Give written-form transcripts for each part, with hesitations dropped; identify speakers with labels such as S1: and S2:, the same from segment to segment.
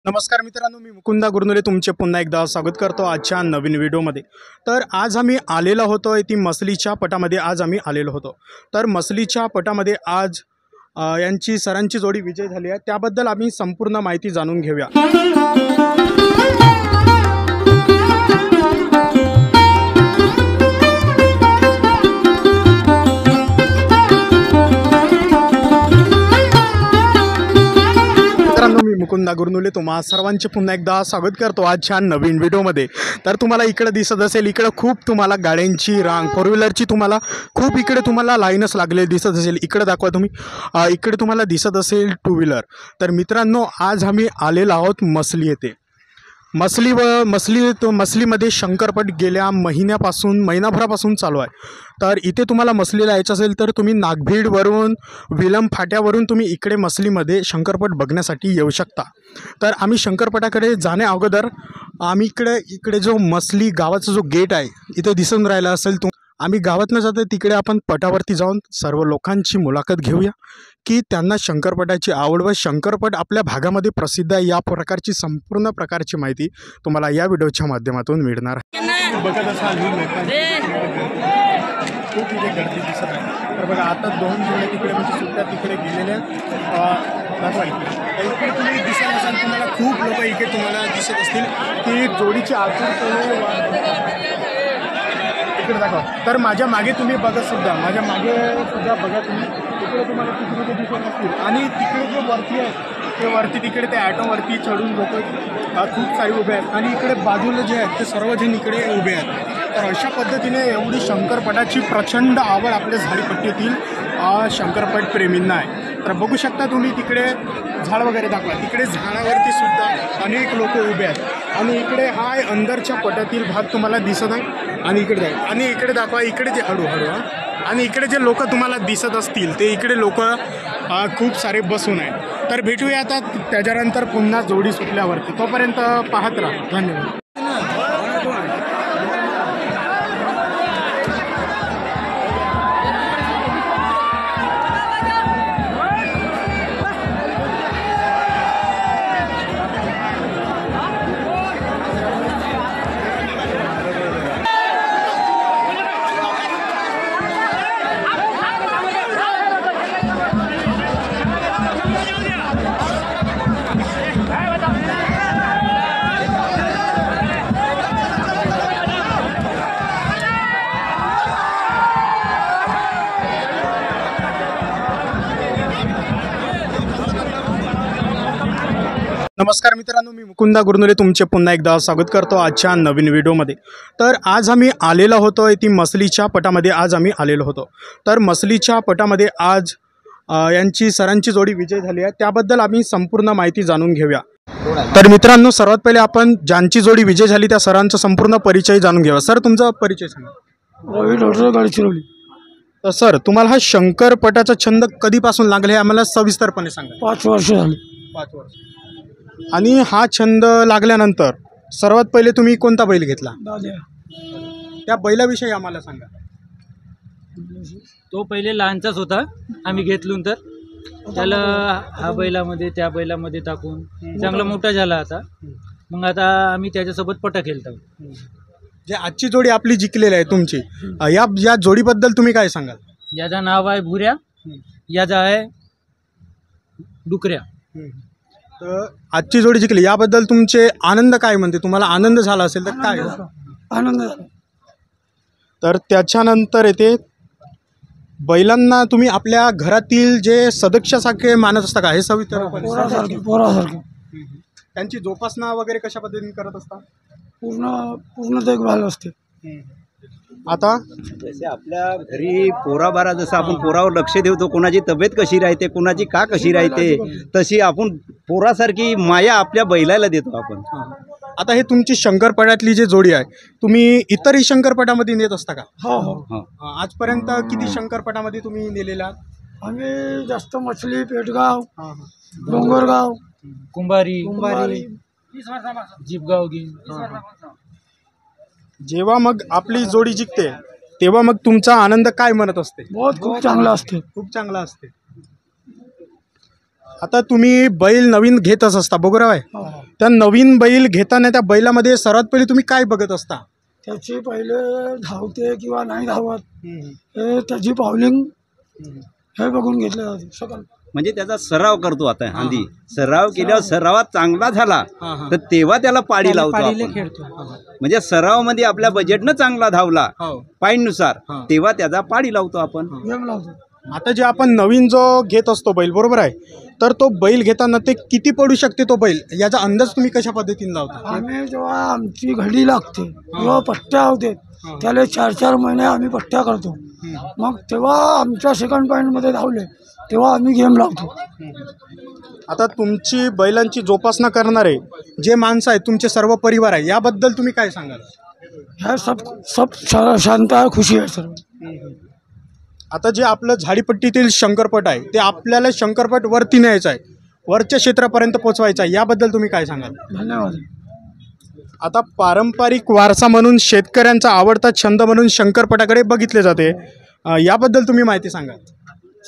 S1: नमस्कार मित्रांनो, मी मुकुंदा गुरनुले तुमचे पुन्हा एकदा स्वागत करतो आजच्या नवीन व्हिडिओमध्ये। तर आज आम्ही आलेलो होतो ती मसलीच्या पटामध्ये। आज आम्ही आलेलो होतो तर मसलीच्या पटामध्ये आज यांची सरांची जोडी विजय झाली आहे, त्याबद्दल आम्ही संपूर्ण माहिती जाणून घेऊया। मी मुकुंदा गुरनुले तुम्हा सर्वांचे पुन्हा एकदा स्वागत करतो आजच्या नवीन व्हिडिओमध्ये। तर तुम्हाला इकडे दिसत असेल, इकडे खूप तुम्हाला गाड्यांची रांग, फोर व्हीलरची तुम्हाला खूप इकडे तुम्हाला लाईनच लागलेली दिसत असेल। इकडे दाखवा तुम्ही, इकडे तुम्हाला दिसत असेल टू व्हीलर। तर मित्रांनो, आज आम्ही आलेलो आहोत मसली येथे। मसलीमध्ये शंकरपट गेल्या महिनाभरापासून चालू आहे। तर इथे तुम्हाला मसलीला यायचं असेल तर तुम्ही नागभीडवरून विलम फाट्यावरून तुम्ही इकडे मसलीमध्ये शंकरपट बघण्यासाठी येऊ शकता। तर आम्ही शंकरपटाकडे जाण्या अगोदर आम्ही इकडे जो मसली गावाचा जो गेट आहे इथे दिसून राहिला असेल, आम्ही गावात न जाता तिकडे आपण पटावरती जाऊन सर्व लोकांची मुलाखत घेऊया की त्यांना शंकरपटाची आवड व शंकरपट आपल्या भागामध्ये प्रसिद्ध आहे या प्रकारची संपूर्ण प्रकारची माहिती तुम्हाला या व्हिडिओच्या माध्यमातून मिळणार आहे। बघत असाल ही खूप इथे गर्दी दिसत आहे। तर बघा, आता दोन जोड्या तिकडे म्हणजे सुट्ट्या तिकडे गेलेल्या दाखवा इकडे तुम्ही दिसत असाल, तुम्हाला खूप लोक इकडे तुम्हाला दिसत असतील की जोडीची इकडे दाखवा। तर माझ्या मागे तुम्ही बघा सुद्धा, माझ्या मागे सुद्धा बघा तुम्ही, तिकडे तुम्हाला किती लोक दिसत असतील। आणि तिकडे जे वरती आहे ते वरती तिकडे ते ॲटोवरती चढून लोक खूप सारे उभे आहेत आणि इकडे बाजूला जे आहेत ते सर्वजण इकडे उभे आहेत। तर अशा पद्धतीने एवढी शंकरपटाची प्रचंड आवड आपल्या झाडीपट्टीतील शंकरपट प्रेमींना आहे। तर बघू शकता तुम्ही, तिकडे झाड वगैरे दाखवा, तिकडे झाडावरती सुद्धा अनेक लोक उभे आहेत आणि इकडे हा अंदरच्या पटातील भाग तुम्हाला दिसत आहे। आणि इकडे दाखवा, इकडे जे हळूहळू आणि इकडे जे लोक तुम्हाला दिसत असतील ते इकडे लोक खूप सारे बसून आहेत। तर भेटूया आता त्याच्यानंतर पुन्हा जोडी सुटल्यावरती, तोपर्यंत पाहत राहा। धन्यवाद। नमस्कार मित्रांनो, मी मुकुंदा गुरनुले तुमचे पुन्हा एकदा स्वागत करतो आजच्या नवीन व्हिडिओमध्ये। तर आज आम्ही आलेलो होतो ती मसलीच्या पटामध्ये। आज आम्ही आलेलो होतो तर मसलीच्या पटामध्ये आज यांची सरांची जोडी विजय झाली आहे, त्याबद्दल आम्ही संपूर्ण माहिती जाणून घेऊया। तर मित्रांनो, सर्वात पहिले आपण ज्यांची जोडी विजय झाली त्या सरांचा संपूर्ण परिचय जाणून घेऊया। सर, तुमचा परिचय सांगा।
S2: रवी डॉक्टर गाडचिरोली।
S1: तर सर, तुम्हाला हा शंकरपटाचा छंद कधीपासून लागला हे आम्हाला सविस्तरपणे सांगा।
S2: 5 वर्ष झाली।
S1: 5 वर्ष। आणि हा छंद लागल्यानंतर सर्वात पहिले तुम्ही कोणता बैल घेतला?
S2: दाद्या।
S1: त्या बैलाविषयी आम्हाला सांगा।
S3: तो पहिले लहानचाच होता, आम्ही घेतलून तर त्याला हा बैलामध्ये त्या बैलामध्ये टाकून चांगला मोठा झाला आता। मग आता आम्ही त्याच्यासोबत पटा खेळतो।
S1: जे आजची जोडी आपली जिंकलेली आहे तुमची, या जोडीबद्दल तुम्ही काय सांगाल?
S3: याचं नाव आहे भुऱ्या, याचा आहे डुकऱ्या।
S1: तर आजची जोडी जिंकली याबद्दल तुमचे आनंद काय म्हणते? तुम्हाला आनंद झाला असेल तर काय?
S2: आनंद झाला।
S1: तर त्याच्यानंतर येते बैलांना तुम्ही आपल्या घरातील जे सदस्यासारखे मानत असता का? हे
S2: पोरासारखे
S1: त्यांची जोपासना वगैरे कशा पद्धतीने करत असता?
S2: पूर्ण देखभाल असते।
S1: आता
S4: जसे आपल्या घरी पोराबारा जसं आपण पोरावर लक्ष देतो, कोणाची तब्येत कशी राहते, कोणाची कशी राहते, तशी आपण पोरासारखी माया आपल्या बैलाला देतो आपण।
S1: आता हे तुमची शंकरपटातली जी जोडी आहे, तुम्ही इतरही शंकरपटामध्ये नेत असता का?
S2: हो।
S1: आजपर्यंत किती शंकरपटामध्ये तुम्ही नेलेला?
S2: आम्ही जास्त मछली, पेटगाव, डोंगरगाव,
S3: कुंभारी, जीपगाव घेऊन।
S1: जेव्हा मग आपली जोडी जिंकते तेव्हा मग तुमचा आनंद काय म्हणत असते?
S2: खूप चांगला असते।
S1: खूप चांगला असते। आता तुम्ही बैल नवीन घेतच असता, बरोबर आहे? त्या नवीन बैल घेताना त्या बैलामध्ये सर्वात पहिले तुम्ही काय बघत असता?
S2: त्याची पहिले धावते किंवा नाही धावत हे त्याची पावलिंग हे बघून घेतलं जाते सगळं.
S4: म्हणजे त्याचा सराव करतो आता आधी. सराव केल्यावर सरावात चांगला झाला तर तेव्हा त्याला पाडी लावतो आपण. म्हणजे सरावामध्ये आपल्या बजेटनं चांगला धावला पाईनुसार तेव्हा त्याचा पाडी लावतो आपण.
S2: गेम लावतो.
S1: आता जे आपण नवीन जो घेत असतो बैल, बरोबर आहे, तर तो बैल घेताना ते किती पडू शकते तो बैल, याचा अंदाज तुम्ही कशा पद्धतीने लावता?
S2: आम्ही जेव्हा आमची घडी लागते तेव्हा पट्ट्या होते त्याला 4-4 महिने आम्ही पट्ट्या करतो. मग तेव्हा आमच्या सेकंड पॉईंटमध्ये धावले तेव्हा आम्ही गेम लावतो.
S1: आता तुमची बैलांची जोपासना करणारे जे माणसं आहेत, तुमचे सर्व परिवार आहे, याबद्दल तुम्ही काय सांगाल?
S2: ह्या सब शांत आहे, खुशी आहे सर्व.
S1: आता जे आपलं झाडीपट्टीतील शंकरपट आहे ते आपल्याला शंकरपट वरती न्यायचं आहे, वरच्या क्षेत्रापर्यंत पोचवायचं आहे, याबद्दल तुम्ही काय सांगाल?
S2: धन्यवाद.
S1: आता पारंपरिक वारसा म्हणून शेतकऱ्यांचा आवडता छंद म्हणून शंकरपटाकडे बघितले जाते, याबद्दल तुम्ही माहिती सांगा.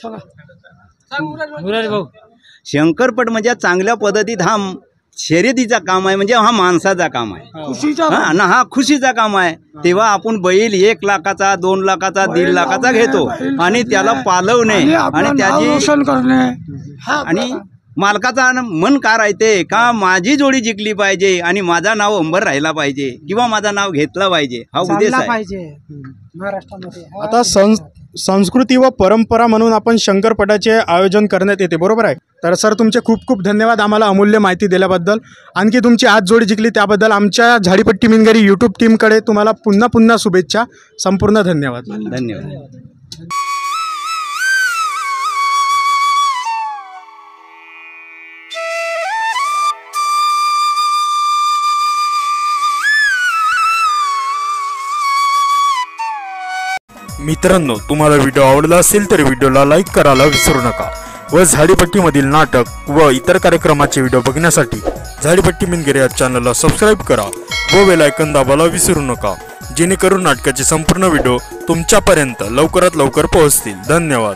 S2: चला.
S3: मुरारी भाऊ,
S4: शंकरपट म्हणजे चांगल्या पद्धतीत हा शर्यतीचा काम आहे, म्हणजे हा माणसाचा काम आहे.
S2: खुशीचा
S4: हा ना, हा खुशीचा काम आहे. तेव्हा आपण बैल 1 लाखाचा 2 लाखाचा 1.5 लाखाचा घेतो आणि त्याला पालवणे आणि त्याची
S2: रोशन करणे हा
S4: आणि मालकाचा मन का राहते का माझी जोडी जिंकली पाहिजे आणि माझा नाव अंबर राहिला पाहिजे किंवा माझा नाव घेतला पाहिजे, हा उद्देश आहे.
S2: महाराष्ट्रामध्ये
S1: आता संस्कृती व परंपरा म्हणून आपण शंकरपटाचे आयोजन करण्यात येते, बरोबर आहे. तर सर तुमचे खूप खूप धन्यवाद आम्हाला अमूल्य माहिती दिल्याबद्दल. आणखी तुमची आज जोडी जिंकली त्याबद्दल आमच्या झाडीपट्टी मिनगरी यूट्यूब टीमकडे तुम्हाला पुन्हा पुन्हा शुभेच्छा. संपूर्ण धन्यवाद.
S4: धन्यवाद.
S5: मित्रांनो, तुम्हाला व्हिडिओ आवडला असेल तर व्हिडिओला लाईक करायला विसरू नका व झाडीपट्टीमधील नाटक व इतर कार्यक्रमाचे व्हिडिओ बघण्यासाठी झाडीपट्टी मिनगिरी या चॅनलला सबस्क्राईब करा व बेल आयकॉन दाबायला विसरू नका, जेणेकरून नाटकाचे संपूर्ण व्हिडिओ तुमच्यापर्यंत लवकरात लवकर पोहोचतील. धन्यवाद.